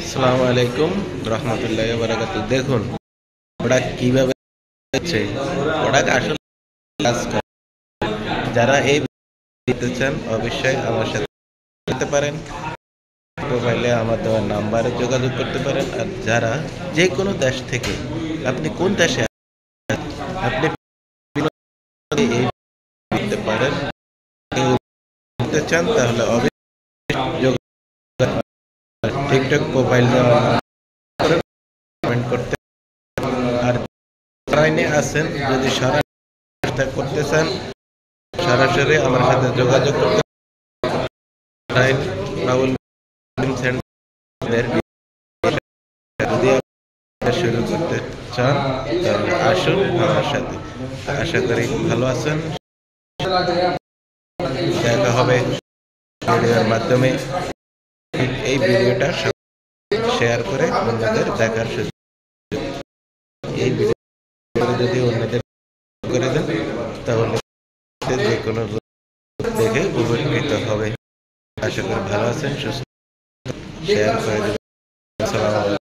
আসসালামু আলাইকুম রহমতুল্লাহি ওয়া বারাকাতুহু। দেখুন প্রোডাক্ট কিভাবে হচ্ছে, প্রোডাক্ট আসলে কাজ করে। যারা এই দিতে চান অবশ্যই আমার সাথে করতে পারেন। প্রোফাইলে আমার দেওয়া নাম্বারে যোগাযোগ করতে পারেন। আর যারা যে কোনো দেশ থেকে, আপনি কোন দেশে আপনি এই করতে পারেন। কেউ করতে চান তাহলে অবশ্যই যোগাযোগ টিকটক প্রোফাইল দেওয়া কমেন্ট করতে। আর অনলাইনে আছেন, যদি সরাসরি করতে চান সরাসরি আমার সাথে যোগাযোগ করতে পারেন। বাউল সেন্টারের যদি আপনি শুরু করতে চান তাহলে আসুন আমার সাথে। আশা করি ভালো আছেন। দেখা হবে ভিডিওর মাধ্যমে। এই ভিডিওটা শেয়ার করে অন্যদের দেখার সুযোগ, এই ভিডিও যদি অন্যদের করে দেন তাহলে যে কোনো দেখে উপকৃত হবে। আশা করি ভালো আছেন, সুস্থ। শেয়ার করে দেবেন। আসসালামু আলাইকুম।